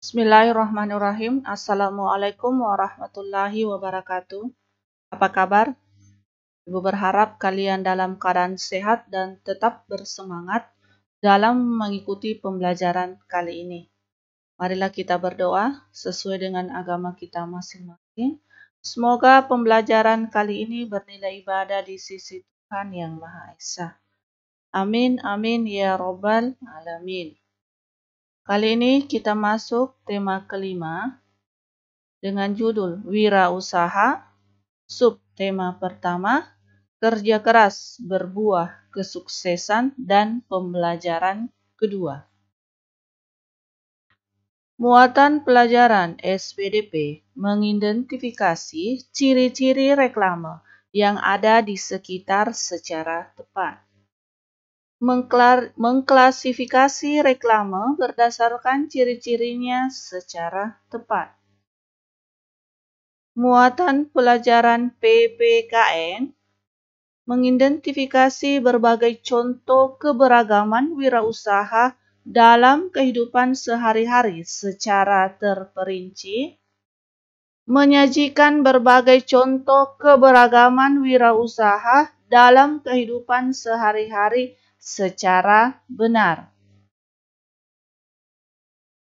Bismillahirrahmanirrahim. Assalamualaikum warahmatullahi wabarakatuh. Apa kabar? Ibu berharap kalian dalam keadaan sehat dan tetap bersemangat dalam mengikuti pembelajaran kali ini. Marilah kita berdoa sesuai dengan agama kita masing-masing. Semoga pembelajaran kali ini bernilai ibadah di sisi Tuhan Yang Maha Esa. Amin, amin, ya Rabbal Alamin. Kali ini kita masuk tema kelima dengan judul Wirausaha, subtema pertama, kerja keras berbuah kesuksesan, dan pembelajaran kedua. Muatan pelajaran SPDP mengidentifikasi ciri-ciri reklame yang ada di sekitar secara tepat. Mengklasifikasi reklame berdasarkan ciri-cirinya secara tepat. Muatan pelajaran PPKN mengidentifikasi berbagai contoh keberagaman wirausaha dalam kehidupan sehari-hari secara terperinci, menyajikan berbagai contoh keberagaman wirausaha dalam kehidupan sehari-hari secara benar.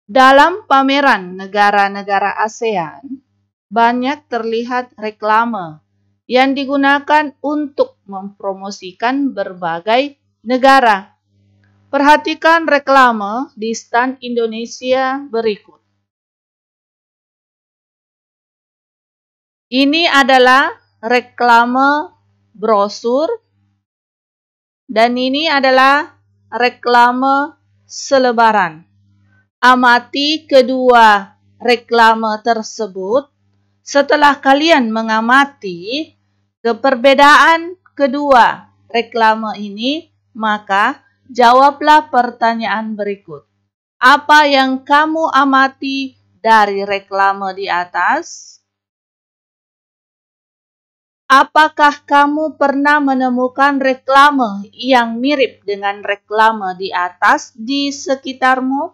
Dalam pameran negara-negara ASEAN, banyak terlihat reklame yang digunakan untuk mempromosikan berbagai negara. Perhatikan reklame di stand Indonesia berikut. Ini adalah reklame brosur. Dan ini adalah reklame selebaran. Amati kedua reklame tersebut. Setelah kalian mengamati keperbedaan kedua reklame ini, maka jawablah pertanyaan berikut. Apa yang kamu amati dari reklame di atas? Apakah kamu pernah menemukan reklame yang mirip dengan reklame di atas di sekitarmu?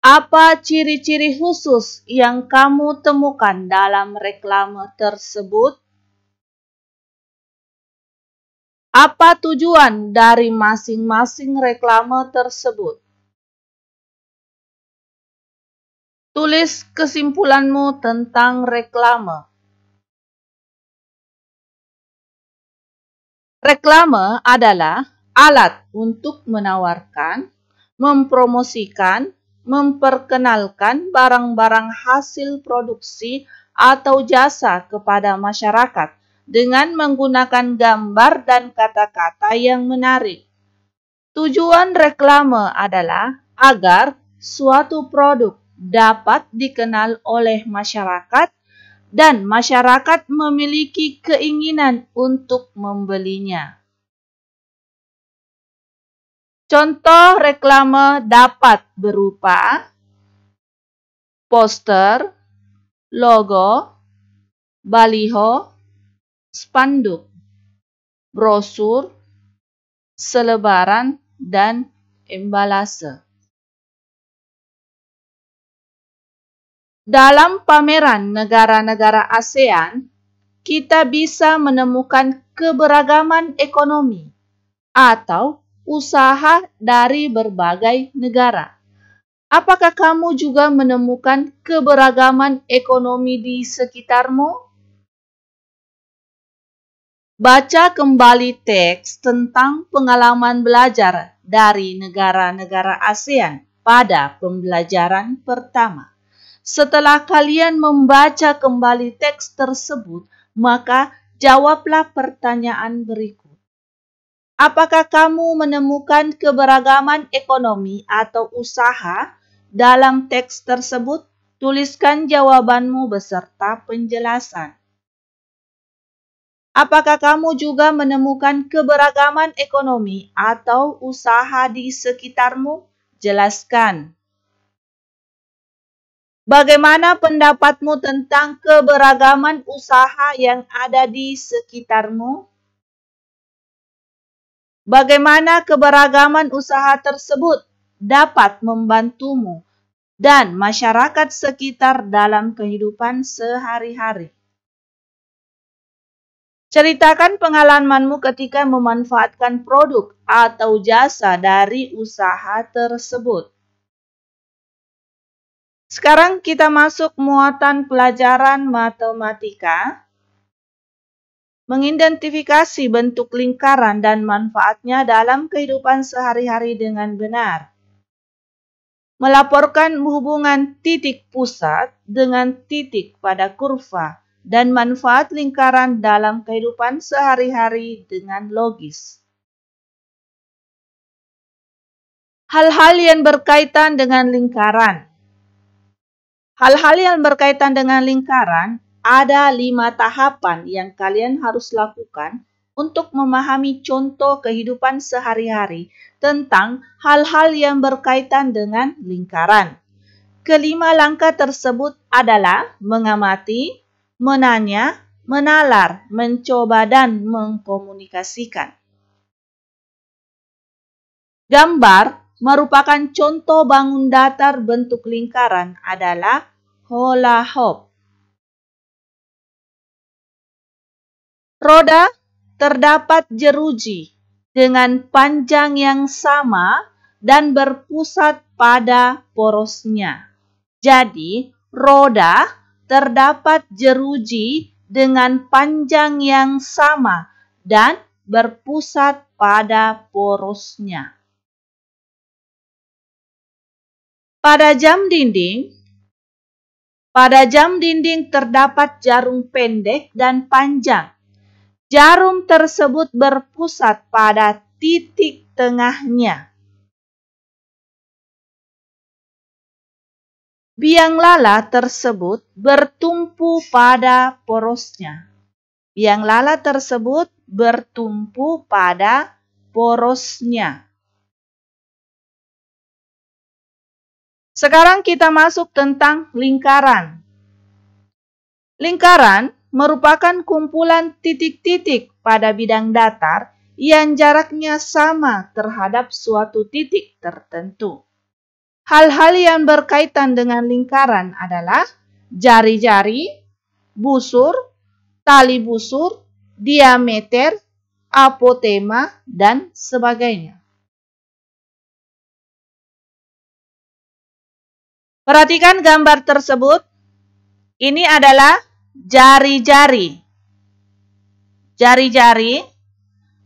Apa ciri-ciri khusus yang kamu temukan dalam reklame tersebut? Apa tujuan dari masing-masing reklame tersebut? Tulis kesimpulanmu tentang reklame. Reklame adalah alat untuk menawarkan, mempromosikan, memperkenalkan barang-barang hasil produksi atau jasa kepada masyarakat dengan menggunakan gambar dan kata-kata yang menarik. Tujuan reklame adalah agar suatu produk dapat dikenal oleh masyarakat dan masyarakat memiliki keinginan untuk membelinya. Contoh reklame dapat berupa poster, logo, baliho, spanduk, brosur, selebaran, dan embalase. Dalam pameran negara-negara ASEAN, kita bisa menemukan keberagaman ekonomi atau usaha dari berbagai negara. Apakah kamu juga menemukan keberagaman ekonomi di sekitarmu? Baca kembali teks tentang pengalaman belajar dari negara-negara ASEAN pada pembelajaran pertama. Setelah kalian membaca kembali teks tersebut, maka jawablah pertanyaan berikut. Apakah kamu menemukan keberagaman ekonomi atau usaha dalam teks tersebut? Tuliskan jawabanmu beserta penjelasan. Apakah kamu juga menemukan keberagaman ekonomi atau usaha di sekitarmu? Jelaskan. Bagaimana pendapatmu tentang keberagaman usaha yang ada di sekitarmu? Bagaimana keberagaman usaha tersebut dapat membantumu dan masyarakat sekitar dalam kehidupan sehari-hari. Ceritakan pengalamanmu ketika memanfaatkan produk atau jasa dari usaha tersebut. Sekarang kita masuk muatan pelajaran matematika. Mengidentifikasi bentuk lingkaran dan manfaatnya dalam kehidupan sehari-hari dengan benar. Melaporkan hubungan titik pusat dengan titik pada kurva dan manfaat lingkaran dalam kehidupan sehari-hari dengan logis. Hal-hal yang berkaitan dengan lingkaran. Hal-hal yang berkaitan dengan lingkaran, ada 5 tahapan yang kalian harus lakukan untuk memahami contoh kehidupan sehari-hari tentang hal-hal yang berkaitan dengan lingkaran. Kelima langkah tersebut adalah mengamati, menanya, menalar, mencoba, dan mengkomunikasikan. Gambar merupakan contoh bangun datar bentuk lingkaran adalah hula hoop. Roda terdapat jeruji dengan panjang yang sama dan berpusat pada porosnya. Jadi, roda terdapat jeruji dengan panjang yang sama dan berpusat pada porosnya. Pada jam dinding terdapat jarum pendek dan panjang. Jarum tersebut berpusat pada titik tengahnya. Biang lala tersebut bertumpu pada porosnya. Biang lala tersebut bertumpu pada porosnya. Sekarang kita masuk tentang lingkaran. Lingkaran merupakan kumpulan titik-titik pada bidang datar yang jaraknya sama terhadap suatu titik tertentu. Hal-hal yang berkaitan dengan lingkaran adalah jari-jari, busur, tali busur, diameter, apotema, dan sebagainya. Perhatikan gambar tersebut. Ini adalah jari-jari. Jari-jari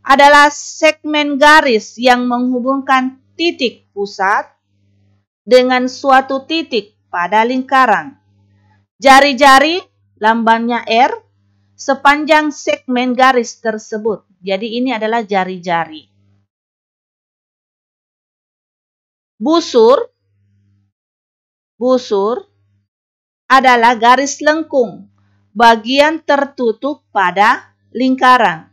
adalah segmen garis yang menghubungkan titik pusat dengan suatu titik pada lingkaran. Jari-jari lambangnya R sepanjang segmen garis tersebut. Jadi ini adalah jari-jari. Busur adalah garis lengkung, bagian tertutup pada lingkaran.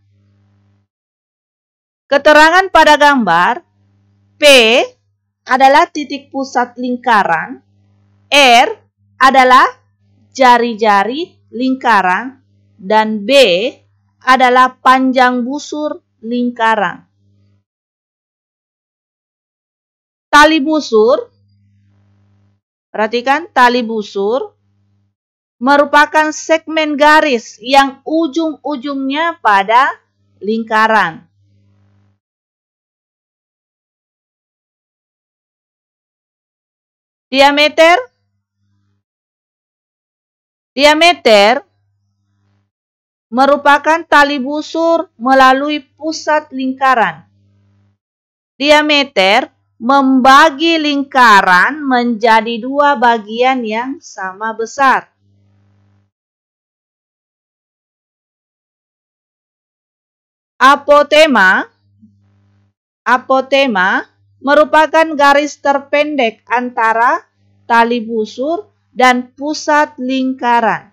Keterangan pada gambar, P adalah titik pusat lingkaran, R adalah jari-jari lingkaran, dan B adalah panjang busur lingkaran. Tali busur, perhatikan tali busur merupakan segmen garis yang ujung-ujungnya pada lingkaran. Diameter merupakan tali busur melalui pusat lingkaran. Diameter membagi lingkaran menjadi 2 bagian yang sama besar. Apotema merupakan garis terpendek antara tali busur dan pusat lingkaran.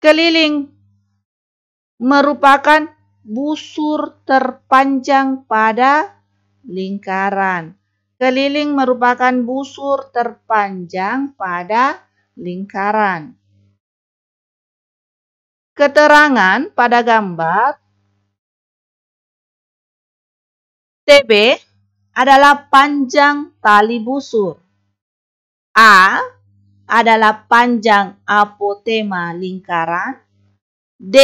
Keliling merupakan busur terpanjang pada lingkaran. Keliling merupakan busur terpanjang pada lingkaran. Keterangan pada gambar, TB adalah panjang tali busur. A adalah panjang apotema lingkaran. D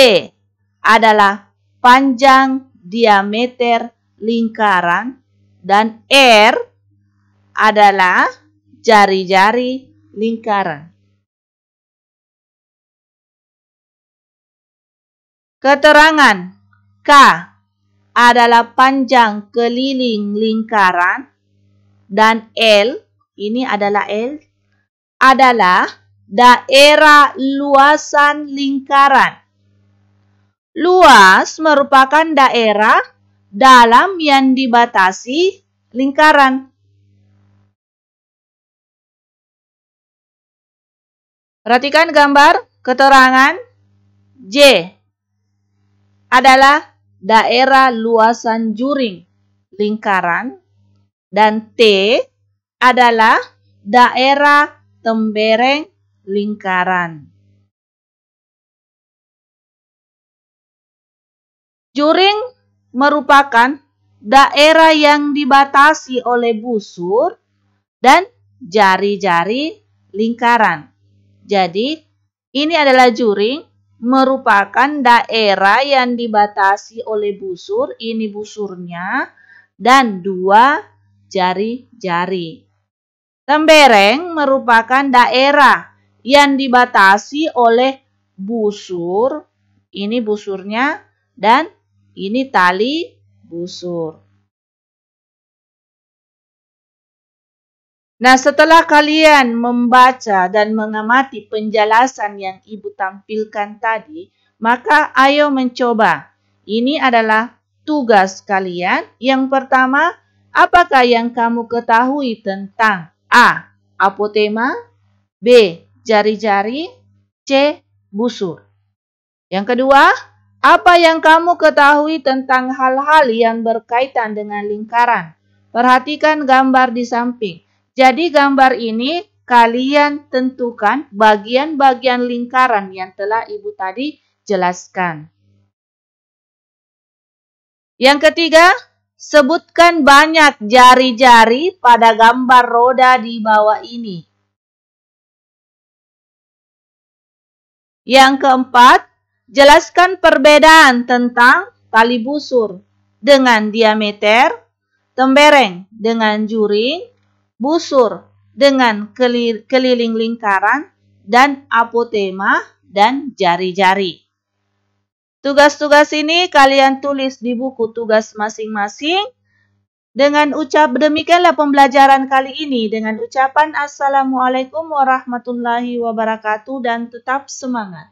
adalah panjang diameter lingkaran. Dan R adalah jari-jari lingkaran. Keterangan. K adalah panjang keliling lingkaran. Dan L, ini adalah L, adalah daerah luasan lingkaran. Luas merupakan daerah dalam yang dibatasi lingkaran. Perhatikan gambar keterangan. J adalah daerah luasan juring lingkaran. Dan T adalah daerah tembereng lingkaran. Juring merupakan daerah yang dibatasi oleh busur dan jari-jari lingkaran. Jadi, ini adalah juring merupakan daerah yang dibatasi oleh busur, ini busurnya, dan dua jari-jari. Tembereng merupakan daerah yang dibatasi oleh busur, ini busurnya, dan ini tali busur. Nah, setelah kalian membaca dan mengamati penjelasan yang Ibu tampilkan tadi, maka ayo mencoba. Ini adalah tugas kalian. Yang pertama, apakah yang kamu ketahui tentang A. Apotema, B. Jari-jari, C. Busur. Yang kedua, apa yang kamu ketahui tentang hal-hal yang berkaitan dengan lingkaran? Perhatikan gambar di samping. Jadi gambar ini kalian tentukan bagian-bagian lingkaran yang telah Ibu tadi jelaskan. Yang ketiga, sebutkan banyak jari-jari pada gambar roda di bawah ini. Yang keempat, jelaskan perbedaan tentang tali busur dengan diameter, tembereng dengan juring, busur dengan keliling lingkaran, dan apotema dan jari-jari. Tugas-tugas ini kalian tulis di buku tugas masing-masing. Demikianlah pembelajaran kali ini dengan ucapan Assalamualaikum warahmatullahi wabarakatuh dan tetap semangat.